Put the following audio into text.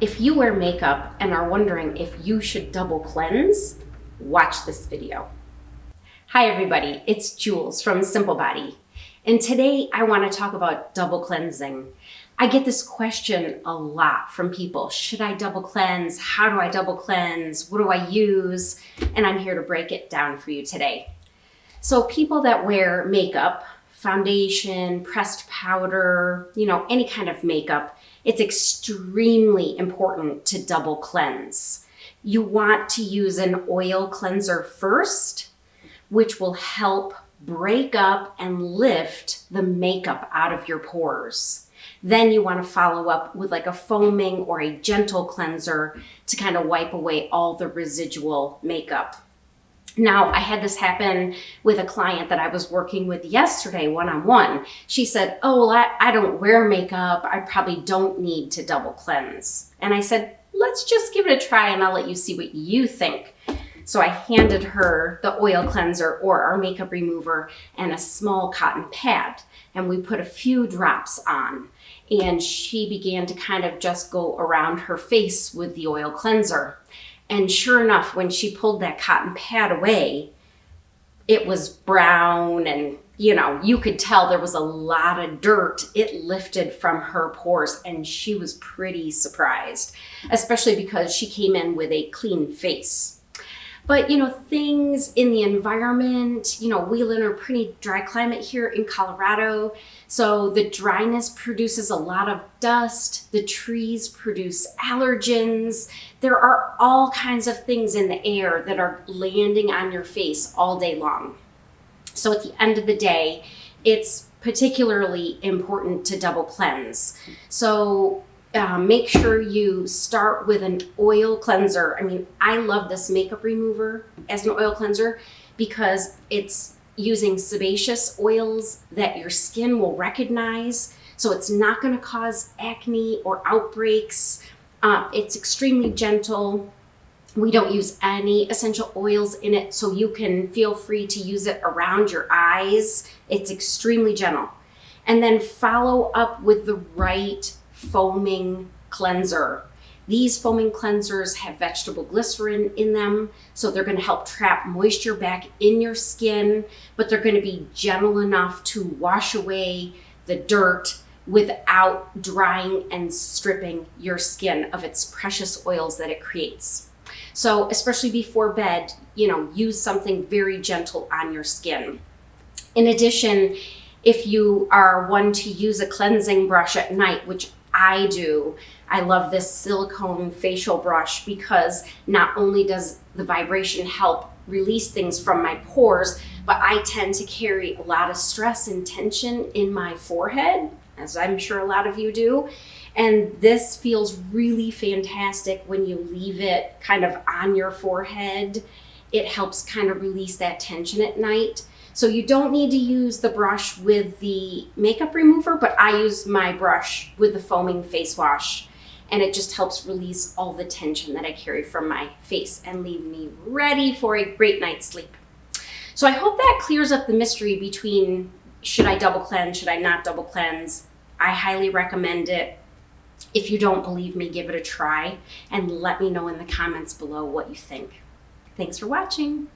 If you wear makeup and are wondering if you should double cleanse, watch this video. Hi everybody, it's Jules from Simple Body, and today I want to talk about double cleansing. I get this question a lot from people. Should I double cleanse? How do I double cleanse? What do I use? And I'm here to break it down for you today. So people that wear makeup, foundation, pressed powder, any kind of makeup, it's extremely important to double cleanse. You want to use an oil cleanser first, which will help break up and lift the makeup out of your pores. Then you want to follow up with like a foaming or a gentle cleanser to kind of wipe away all the residual makeup. Now, I had this happen with a client that I was working with yesterday one-on-one. She said, oh, well, I don't wear makeup. I probably don't need to double cleanse. And I said, let's just give it a try and I'll let you see what you think. So I handed her the oil cleanser or our makeup remover and a small cotton pad. And we put a few drops on. And she began to kind of just go around her face with the oil cleanser. And sure enough, when she pulled that cotton pad away, it was brown and, you could tell there was a lot of dirt. It lifted from her pores and she was pretty surprised, especially because she came in with a clean face. But, things in the environment, we live in a pretty dry climate here in Colorado. So the dryness produces a lot of dust. The trees produce allergens. There are all kinds of things in the air that are landing on your face all day long. So at the end of the day, it's particularly important to double cleanse. So make sure you start with an oil cleanser. I love this makeup remover as an oil cleanser because it's using sebaceous oils that your skin will recognize. So it's not going to cause acne or outbreaks. It's extremely gentle. We don't use any essential oils in it, so you can feel free to use it around your eyes. It's extremely gentle. And then follow up with the right foaming cleanser. These foaming cleansers have vegetable glycerin in them, so they're going to help trap moisture back in your skin, but they're going to be gentle enough to wash away the dirt without drying and stripping your skin of its precious oils that it creates. So especially before bed, use something very gentle on your skin. In addition, if you are one to use a cleansing brush at night, which I do, I love this silicone facial brush because not only does the vibration help release things from my pores, but I tend to carry a lot of stress and tension in my forehead, as I'm sure a lot of you do. And this feels really fantastic when you leave it kind of on your forehead. It helps kind of release that tension at night. So you don't need to use the brush with the makeup remover, but I use my brush with the foaming face wash, and it just helps release all the tension that I carry from my face and leave me ready for a great night's sleep. So I hope that clears up the mystery between should I double cleanse, should I not double cleanse. I highly recommend it. If you don't believe me, give it a try and let me know in the comments below what you think. Thanks for watching.